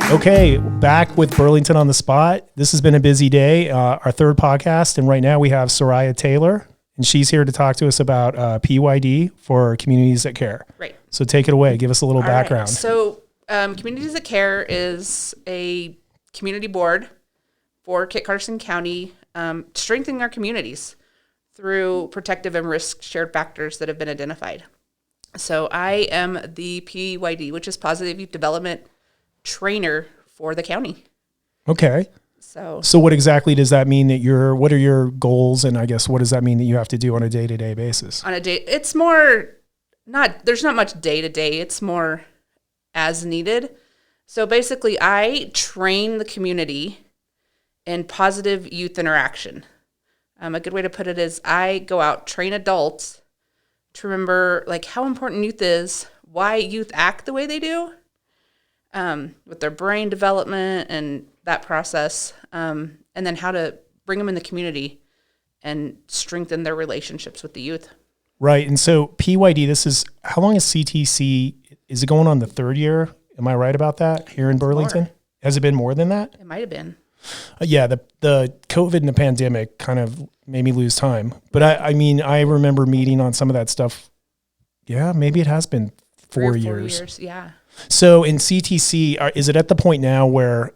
Okay, back with Burlington on the Spot. This has been a busy day, our third podcast, and right now we have Soraya Taylor, and she's here to talk to us about PYD for Communities That Care. Right. So take it away. Give us a little background. Right. So Communities That Care is a community board for Kit Carson County, strengthening our communities through protective and risk shared factors that have been identified. So I am the PYD, which is Positive Youth Development Trainer for the county. Okay. So what exactly does that mean what are your goals? And I guess, what does that mean that you have to do on a day-to-day basis? on a day, it's more there's not much day to day. It's more as needed. So basically I train the community in positive youth interaction. A good way to put it is I go out, train adults to remember like how important youth is, why youth act the way they do, with their brain development and that process, and then how to bring them in the community and strengthen their relationships with the youth. Right. And so PYD, how long is CTC? Is it going on the third year? Am I right about that here in Burlington? More. Has it been more than that? It might have been. Yeah, the COVID and the pandemic kind of made me lose time. But I mean, I remember meeting on some of that stuff. Yeah, maybe it has been 4 years. Yeah. So in CTC, is it at the point now where,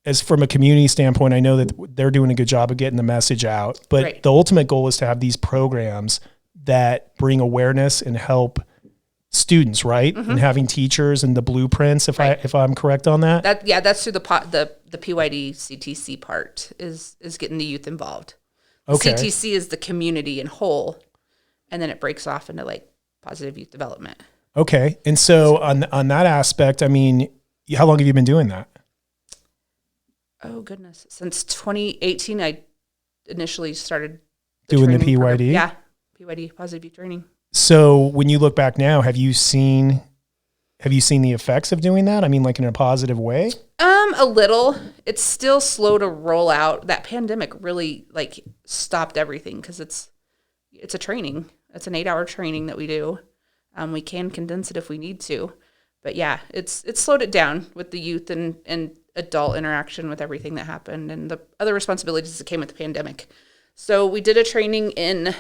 as from a community standpoint, I know that they're doing a good job of getting the message out, but Right. The ultimate goal is to have these programs that bring awareness and help students, right? Mm-hmm. And having teachers and the blueprints, if I'm correct on that. That's through the PYD CTC part is getting the youth involved. Okay. CTC is the community in whole, and then it breaks off into like positive youth development. Okay. And so on that aspect, I mean, how long have you been doing that? Oh goodness. Since 2018, I initially started Doing the training program. PYD? Yeah. PYD, positive youth training. So when you look back now, have you seen the effects of doing that? I mean, like in a positive way? A little. It's still slow to roll out. That pandemic really like stopped everything because it's a training. It's an 8-hour training that we do. We can condense it if we need to, but yeah, it's slowed it down with the youth and adult interaction with everything that happened and the other responsibilities that came with the pandemic. So we did a training in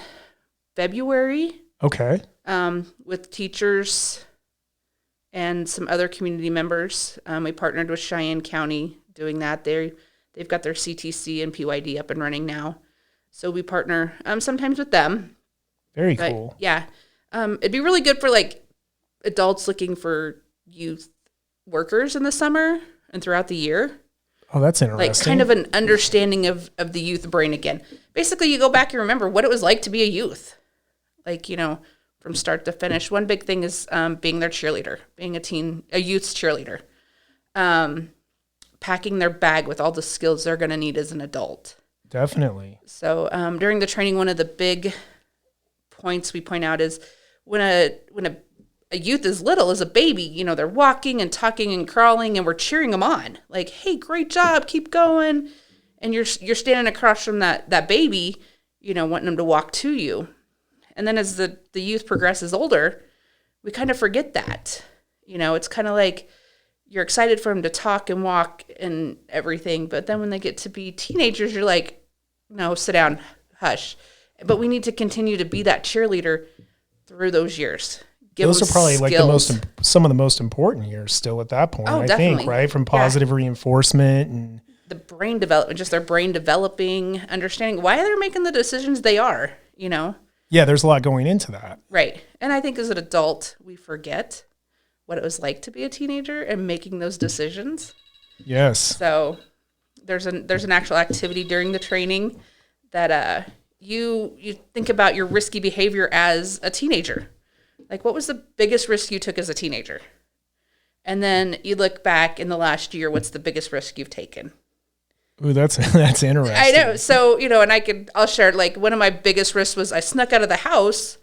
February. Okay. With teachers and some other community members. We partnered with Cheyenne County doing that. They've got their CTC and PYD up and running now. So we partner sometimes with them. Very cool. Yeah. It'd be really good for like adults looking for youth workers in the summer and throughout the year. Oh, that's interesting. Like kind of an understanding of the youth brain again. Basically, you go back and remember what it was like to be a youth. Like, from start to finish. One big thing is being their cheerleader, being a youth's cheerleader. Packing their bag with all the skills they're going to need as an adult. Definitely. So during the training, one of the big points we point out is when a youth is little, as a baby, they're walking and talking and crawling, and we're cheering them on. Like, hey, great job, keep going. And you're standing across from that baby, wanting them to walk to you. And then as the youth progresses older, we kind of forget that. It's kind of like you're excited for them to talk and walk and everything. But then when they get to be teenagers, you're like, no, sit down, hush. But we need to continue to be that cheerleader through those years. Those are probably skills. Like some of the most important years still at that point, I think, right? From positive reinforcement and the brain development, just their brain developing, understanding why they're making the decisions they are, Yeah, there's a lot going into that. Right. And I think as an adult, we forget what it was like to be a teenager and making those decisions. Yes. So there's an actual activity during the training that you think about your risky behavior as a teenager. Like, what was the biggest risk you took as a teenager? And then you look back in the last year, what's the biggest risk you've taken? Ooh, that's interesting. I know. So, and I'll share, like, one of my biggest risks was I snuck out of the house.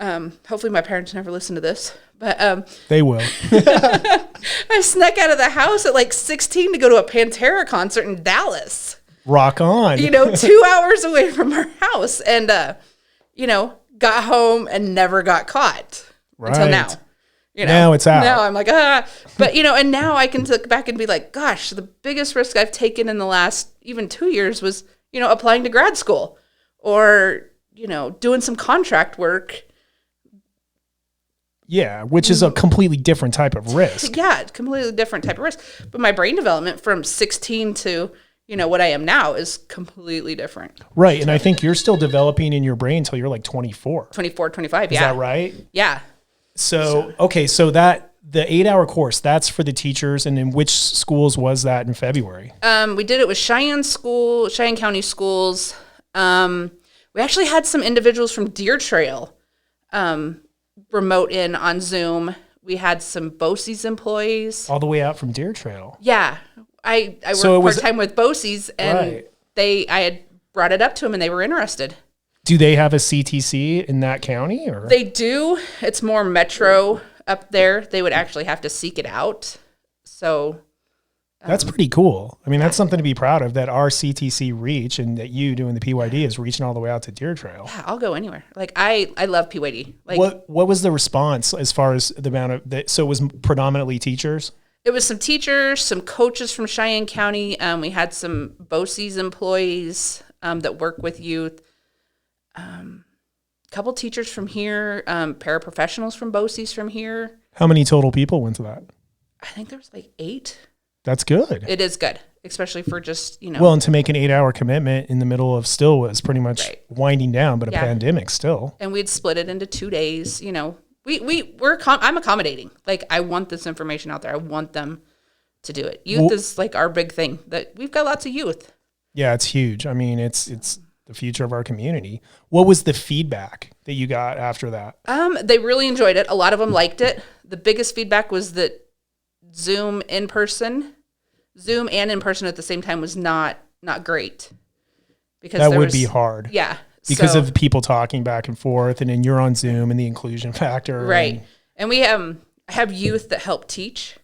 Hopefully my parents never listen to this, but they will. I snuck out of the house at like 16 to go to a Pantera concert in Dallas. Rock on. 2 hours away from our house, and got home and never got caught until now. You know, now it's out. Now I'm like, but and now I can look back and be like, gosh, the biggest risk I've taken in the last even 2 years was, applying to grad school or, doing some contract work. Yeah, which is a completely different type of risk. Yeah, completely different type of risk. But my brain development from 16 to, what I am now is completely different. Right. And I think you're still developing in your brain until you're like 24. 24, 25, Is that right? Yeah. So the 8-hour course, that's for the teachers. And in which schools was that in February? We did it with Cheyenne County schools. We actually had some individuals from Deer Trail remote in on Zoom. We had some BOCES employees. All the way out from Deer Trail. Yeah. I worked part-time with BOCES, and I had brought it up to them, and they were interested. Do they have a CTC in that county? Or they do. It's more metro up there. They would actually have to seek it out. So that's pretty cool. I mean, that's something to be proud of, that our CTC reach and that you doing the PYD is reaching all the way out to Deer Trail. Yeah, I'll go anywhere. Like I love PYD. Like what was the response as far as the amount of that? So it was predominantly teachers? It was some teachers, some coaches from Cheyenne County. We had some BOCES employees that work with youth. A couple teachers from here, paraprofessionals from BOCES from here. How many total people went to that? I think there was like 8. That's good. It is good, especially for just, Well, and to make an 8-hour commitment in the middle of still was pretty much winding down, but a pandemic still. And we'd split it into 2 days, I'm accommodating. Like, I want this information out there. I want them to do it. Youth is like our big thing. That we've got lots of youth. Yeah, it's huge. I mean, it's the future of our community. What was the feedback that you got after that? They really enjoyed it. A lot of them liked it. The biggest feedback was that Zoom and in person at the same time was not great. Because that would be hard. Yeah. Because of people talking back and forth, and then you're on Zoom and the inclusion factor. Right. And we have youth that help teach.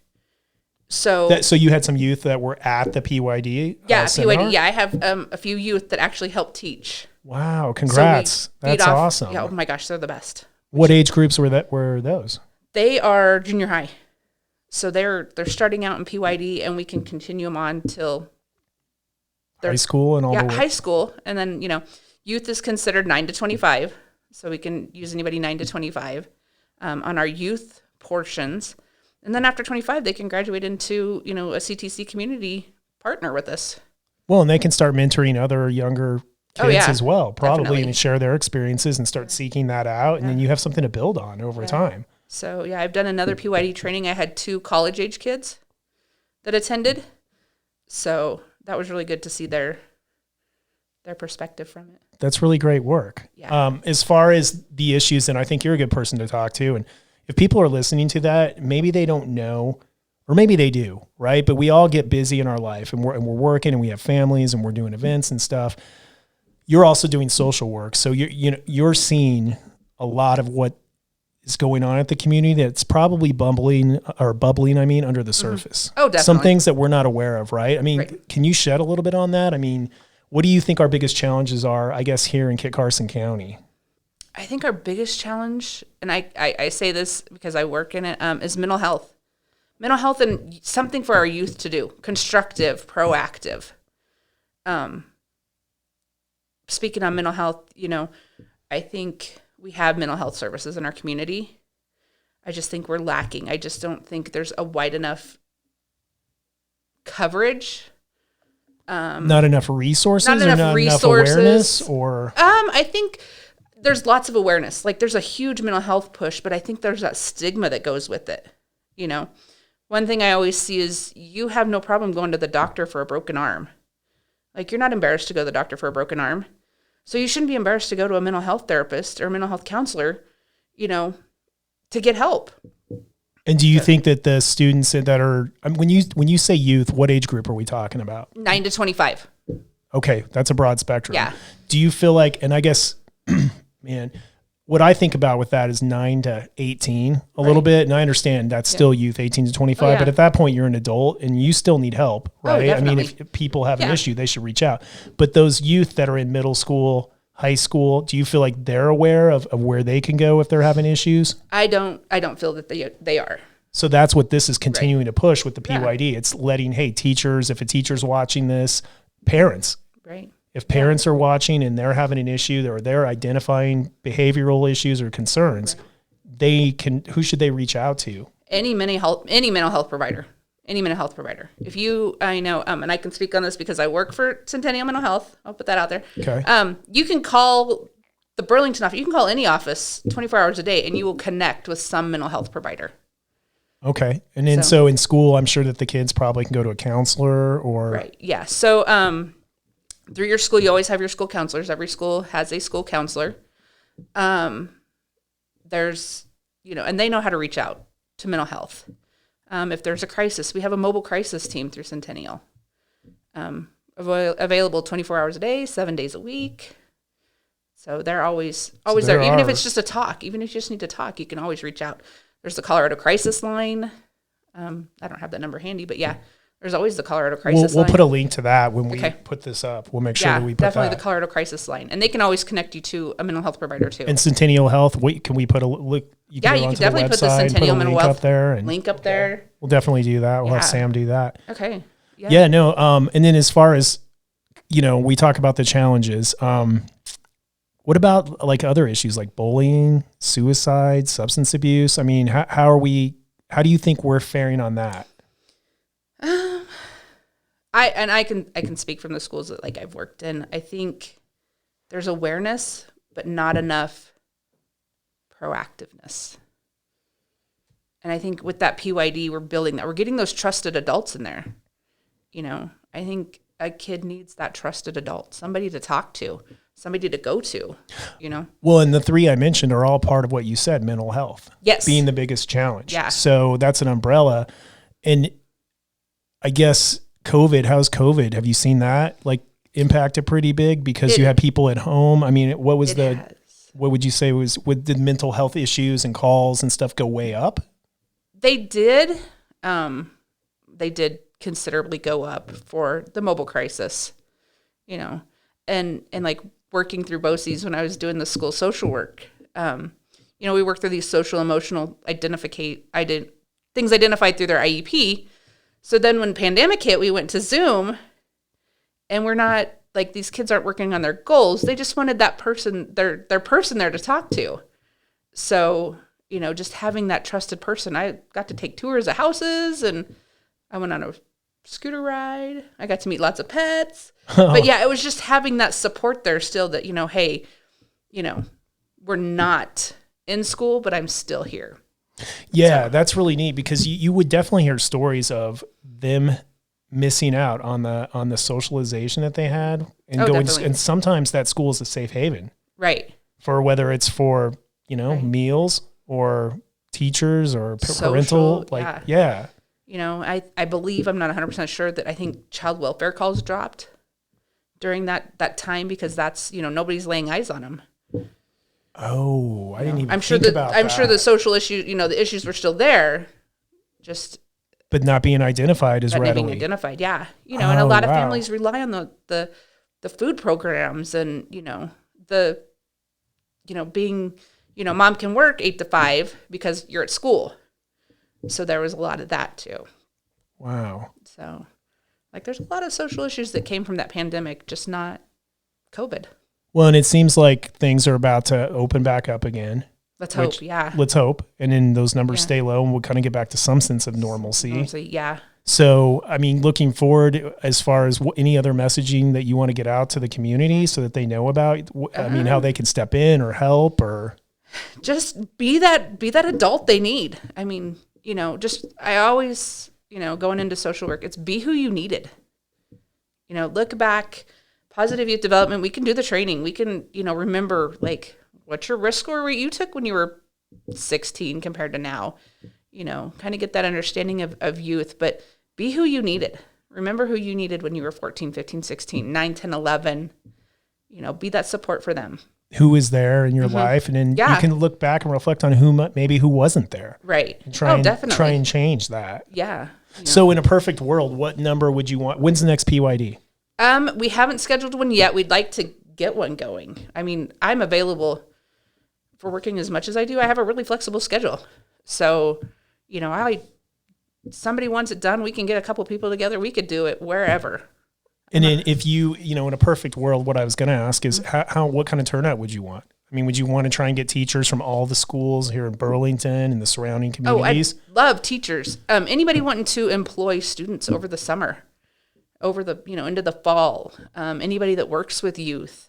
So you had some youth that were at the PYD seminar? PYD. Yeah, I have a few youth that actually help teach. Wow, congrats. That's awesome. Yeah, oh my gosh, they're the best. What age groups were those? They are junior high. So they're starting out in PYD, and we can continue them on till high school and all the way. High school. And then, youth is considered 9 to 25. So we can use anybody 9 to 25 on our youth portions. And then after 25, they can graduate into, a CTC community partner with us. Well, and they can start mentoring other younger kids as well, probably, definitely. And share their experiences and start seeking that out. And then you have something to build on over time. So, I've done another PYD training. I had 2 college-age kids that attended. So that was really good to see their perspective from it. That's really great work. Yeah. As far as the issues, and I think you're a good person to talk to, and if people are listening to that, maybe they don't know, or maybe they do, right? But we all get busy in our life, and we're working, and we have families, and we're doing events and stuff. You're also doing social work, so you're seeing a lot of what is going on at the community that's probably bubbling under the surface. Oh, definitely. Some things that we're not aware of, right? I mean, Can you shed a little bit on that? I mean, what do you think our biggest challenges are, I guess, here in Kit Carson County? I think our biggest challenge, and I say this because I work in it, is mental health. Mental health and something for our youth to do, constructive, proactive. Speaking on mental health, I think we have mental health services in our community. I just think we're lacking. I just don't think there's a wide enough coverage. Not enough resources, enough awareness, or I think there's lots of awareness. Like, there's a huge mental health push, but I think there's that stigma that goes with it. One thing I always see is you have no problem going to the doctor for a broken arm. Like, you're not embarrassed to go to the doctor for a broken arm. So you shouldn't be embarrassed to go to a mental health therapist or a mental health counselor, to get help. And do you think that the students that are, when you say youth, what age group are we talking about? 9 to 25. Okay, that's a broad spectrum. Yeah. Do you feel like, and I guess, man, what I think about with that is 9 to 18 a little bit. And I understand that's still youth, 18 to 25. But at that point, you're an adult and you still need help, right? I mean, if people have an issue, they should reach out. But those youth that are in middle school, high school, do you feel like they're aware of where they can go if they're having issues? I don't feel that they are. So that's what this is continuing to push with the PYD. Yeah. It's letting, hey, teachers, if a teacher's watching this, parents, Right. if parents are watching and they're having an issue or they're identifying behavioral issues or concerns, they can, who should they reach out to? Any mental health provider. Any mental health provider. If you, I know, and I can speak on this because I work for Centennial Mental Health. I'll put that out there. Okay. You can call the Burlington office. You can call any office 24 hours a day, and you will connect with some mental health provider. Okay. And then so in school, I'm sure that the kids probably can go to a counselor or. Right. Yeah. So through your school, you always have your school counselors. Every school has a school counselor. There's, and they know how to reach out to mental health. If there's a crisis, we have a mobile crisis team through Centennial. Available 24 hours a day, 7 days a week. So they're always there. Even if it's just a talk, even if you just need to talk, you can always reach out. There's the Colorado Crisis Line. I don't have that number handy, but yeah, there's always the Colorado Crisis Line. We'll put a link to that when we put this up. We'll make sure that we put definitely that. the Colorado Crisis Line. And they can always connect you to a mental health provider too. And Centennial Health, can we put a look? You can definitely put the Centennial Mental Health up there. And link up there. We'll definitely do that. We'll have Sam do that. Okay. Yeah, no. And then as far as, we talk about the challenges. What about like other issues like bullying, suicide, substance abuse? I mean, how do you think we're faring on that? I can speak from the schools that I've worked in. I think there's awareness, but not enough proactiveness. And I think with that PYD, we're building that. We're getting those trusted adults in there. I think a kid needs that trusted adult, somebody to talk to, somebody to go to, Well, and the three I mentioned are all part of what you said, mental health. Yes. Being the biggest challenge. Yeah. So that's an umbrella. And I guess how's COVID? Have you seen that impacted pretty big because you had people at home? I mean, what would you say would the mental health issues and calls and stuff go way up? They did. They did considerably go up for the mobile crisis, and working through BOCES when I was doing the school social work. We work through these social emotional things identified through their IEP. So then when pandemic hit, we went to Zoom, and we're not these kids aren't working on their goals. They just wanted that person, their person there to talk to. So, just having that trusted person. I got to take tours of houses, and I went on a scooter ride. I got to meet lots of pets. But yeah, it was just having that support there still that, hey, we're not in school, but I'm still here. Yeah, that's really neat because you would definitely hear stories of them missing out on the socialization that they had and and sometimes that school is a safe haven. Right. For whether it's for, meals or teachers or parental, yeah. I believe, I'm not 100% sure, that I think child welfare calls dropped during that time because that's, nobody's laying eyes on them. Oh, I didn't even think about that. I'm sure the social issue, the issues were still there, but not being identified as readily. Not being identified, yeah. And a lot of families rely on the food programs and, being, mom can work 8 to 5 because you're at school. So there was a lot of that too. Wow. So there's a lot of social issues that came from that pandemic, just not COVID. Well, and it seems like things are about to open back up again. Let's hope, yeah. Let's hope. And then those numbers stay low and we'll kind of get back to some sense of normalcy. Yeah. So, I mean, looking forward as far as any other messaging that you want to get out to the community so that they know about, how they can step in or help or. Just be that adult they need. I mean, I always, going into social work, it's be who you needed. Look back, positive youth development, we can do the training. We can, remember what's your risk score you took when you were 16 compared to now, kind of get that understanding of youth, but be who you needed. Remember who you needed when you were 14, 15, 16, 9, 10, 11, be that support for them. Who is there in your life, and then you can look back and reflect on who wasn't there, right? And definitely try and change that. Yeah. So, in a perfect world, what number would you want? When's the next PYD? We haven't scheduled one yet. We'd like to get one going. I mean, I'm available for working as much as I do. I have a really flexible schedule. So, you know, somebody wants it done, we can get a couple people together. We could do it wherever. And then if you know, in a perfect world, what I was going to ask is what kind of turnout would you want? I mean, would you want to try and get teachers from all the schools here in Burlington and the surrounding communities? Oh, I love teachers. Anybody wanting to employ students over the summer, over the, into the fall, anybody that works with youth.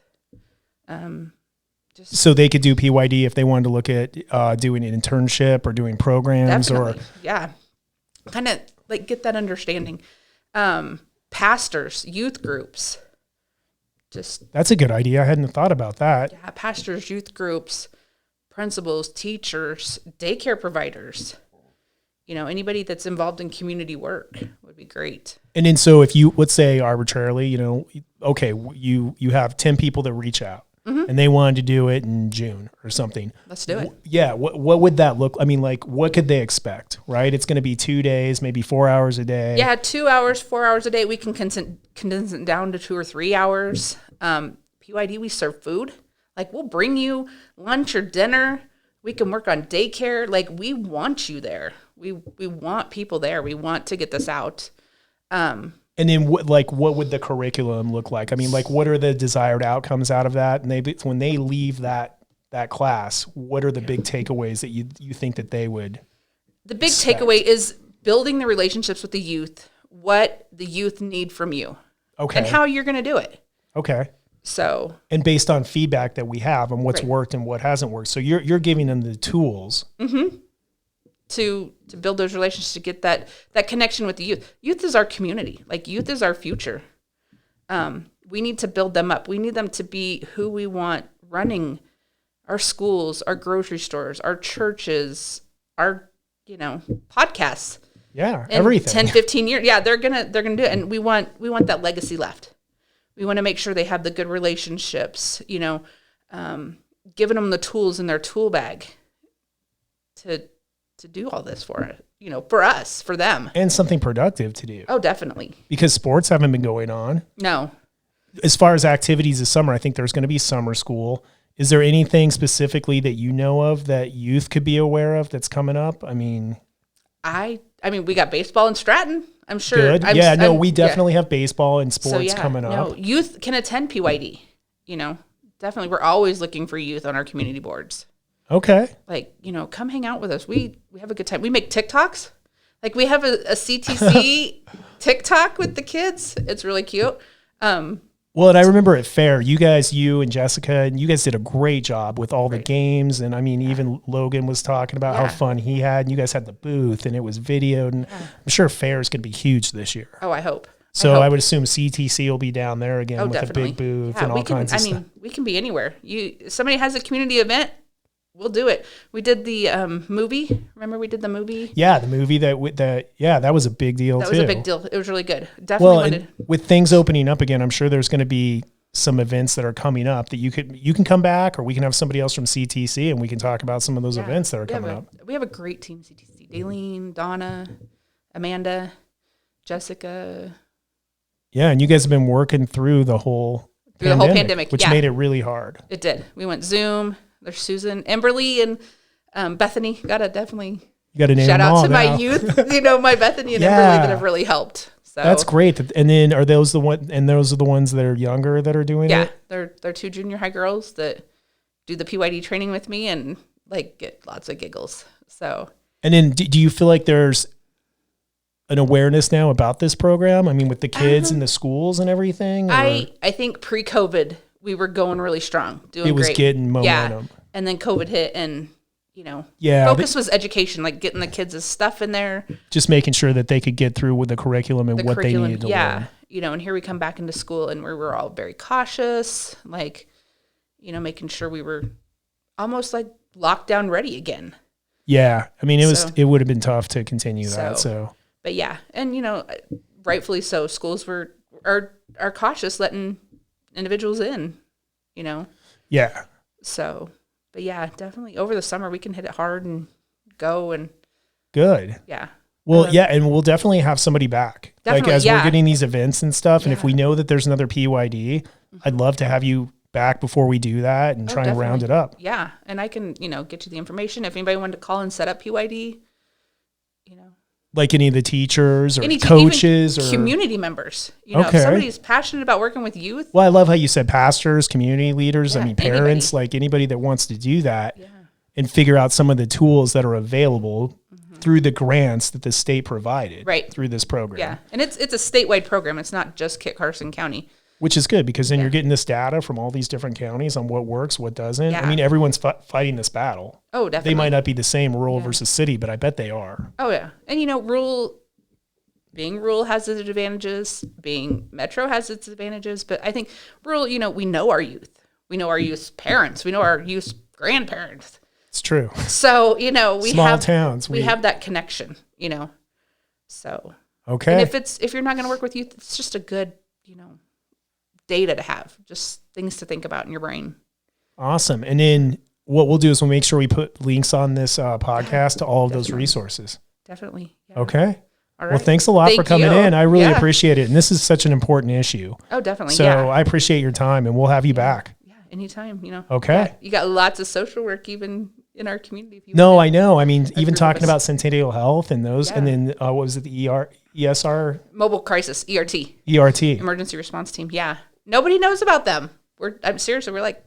So they could do PYD if they wanted to look at doing an internship or doing programs definitely. Yeah. Kind of like get that understanding. Pastors, youth groups. That's a good idea. I hadn't thought about that. Yeah, pastors, youth groups, principals, teachers, daycare providers. You know, anybody that's involved in community work would be great. And then so if you, let's say arbitrarily, you know, okay, you have 10 people that reach out and they wanted to do it in June or something. Let's do it. Yeah. What would that look? I mean, like, what could they expect, right? It's going to be 2 days, maybe 4 hours a day. Yeah, 2 hours, 4 hours a day. We can condense it down to 2 or 3 hours. PYD, we serve food. Like, we'll bring you lunch or dinner. We can work on daycare. Like, we want you there. We want people there. We want to get this out. And then what would the curriculum look like? I mean, like, what are the desired outcomes out of that? And when they leave that class, what are the big takeaways that you think that they would? The big takeaway is building the relationships with the youth, what the youth need from you. Okay. And how you're going to do it. Okay. So. And based on feedback that we have on what's worked and what hasn't worked. So you're giving them the tools. Mm-hmm. To build those relationships, to get that connection with the youth. Youth is our community. Like, youth is our future. We need to build them up. We need them to be who we want running our schools, our grocery stores, our churches, our, podcasts. Yeah, in everything. 10, 15 years. Yeah, they're gonna do it. And we want that legacy left. We want to make sure they have the good relationships, giving them the tools in their tool bag to do all this for it, for us, for them. And something productive to do. Oh, definitely. Because sports haven't been going on. No. As far as activities this summer, I think there's going to be summer school. Is there anything specifically that you know of that youth could be aware of that's coming up? I mean, we got baseball in Stratton. I'm sure. Good. We definitely have baseball and sports coming up. No, youth can attend PYD. Definitely. We're always looking for youth on our community boards. Okay. Like, come hang out with us. We have a good time. We make TikToks. Like, we have a CTC TikTok with the kids. It's really cute. Well, and I remember at Fair, you and Jessica, and you guys did a great job with all the games. And I mean, even Logan was talking about how fun he had. And you guys had the booth and it was videoed. And I'm sure Fair is going to be huge this year. Oh, I hope. So I would assume CTC will be down there again with definitely. a big booth and all kinds of stuff. We can be anywhere. Somebody has a community event, we'll do it. We did the movie. Remember we did the movie? Yeah, the movie that was a big deal too. That was a big deal. It was really good. Definitely with things opening up again, I'm sure there's going to be some events that are coming up that you can come back, or we can have somebody else from CTC and we can talk about some of those events that are coming up. We have a great team, CTC. Daleen, Donna, Amanda, Jessica. Yeah, and you guys have been working through the whole pandemic, which made it really hard. It did. We went Zoom. There's Susan, Emberly, and Bethany. You got to name shout out to my youth, my Bethany and Emberly that have really helped. So that's great. And then are those the one? And those are the ones that are younger that are doing it. Yeah, they're two junior high girls that do the PYD training with me and get lots of giggles. So. And then, do you feel like there's an awareness now about this program? I mean, with the kids in the schools and everything. I think pre-COVID we were going really strong, doing great. It was getting momentum. Yeah. And then COVID hit and, focus was education, like getting the kids' stuff in there. Just making sure that they could get through with the curriculum and what they needed to learn. And here we come back into school and we were all very cautious, making sure we were almost like lockdown ready again. Yeah. I mean, it would have been tough to continue that. But yeah. And, rightfully so, schools are cautious letting individuals in, Yeah. So, but yeah, definitely over the summer we can hit it hard and go and. Good. Yeah. Well, and we'll definitely have somebody back. Definitely, as we're getting these events and stuff. And if we know that there's another PYD, I'd love to have you back before we do that and try and round it up. Yeah. And I can, get you the information. If anybody wanted to call and set up PYD, like any of the teachers or even coaches or community members. If somebody's passionate about working with youth. Well, I love how you said pastors, community leaders. Yeah, I mean, parents, like anybody that wants to do that and figure out some of the tools that are available through the grants that the state provided through this program. Yeah. And it's a statewide program. It's not just Kit Carson County. Which is good because then you're getting this data from all these different counties on what works, what doesn't. Yeah. I mean, everyone's fighting this battle. Oh, definitely. They might not be the same rural versus city, but I bet they are. Oh, yeah. And, being rural has its advantages. Being metro has its advantages. But I think rural, we know our youth. We know our youth's parents. We know our youth's grandparents. It's true. So, we have towns. We have that connection, So. Okay. And if you're not going to work with youth, it's just a good, data to have, just things to think about in your brain. Awesome. And then what we'll do is we'll make sure we put links on this podcast to all of those resources. Definitely. Yeah. Okay. All right. Well, thanks a lot for coming in. I really Yeah. appreciate it. And this is such an important issue. Oh, definitely. So I appreciate your time and we'll have you back. Yeah. Anytime, Okay. You got lots of social work even in our community. If you No, want I know. I mean, even group of talking us. about Centennial Health and those, and then what was it, the ESR? Mobile crisis, ERT. ERT. Emergency response team. Yeah. Nobody knows about them. I'm seriously, we're like.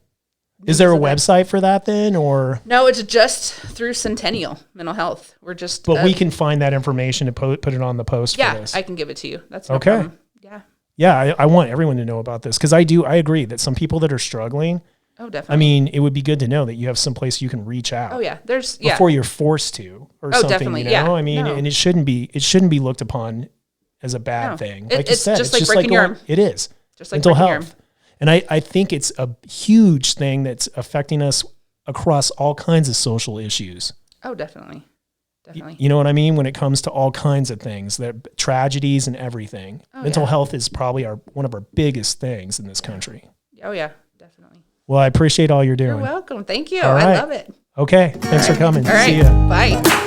Is there a website for that then, or? No, it's just through Centennial Mental Health. We're just. But we can find that information to put it on the post for this. Yeah, I can give it to you. That's no okay. problem. Yeah. Yeah, I want everyone to know about this because I agree that some people that are struggling. Oh, definitely. I mean, it would be good to know that you have some place you can reach out. Oh yeah, before you're forced to or something. Definitely. I mean, and it shouldn't be looked upon as a bad thing. Like you said, it's just like breaking your arm. It is. Just like mental breaking health. And I think it's a huge thing that's affecting us across all kinds of social issues. Oh, definitely. Definitely. You know what I mean? When it comes to all kinds of things, that tragedies and everything. Mental health is probably one of our biggest things in this country. Oh, yeah, definitely. Well, I appreciate all you're doing. You're welcome. Thank you. All right. I love it. Okay. Thanks for coming. All right. See ya. Bye.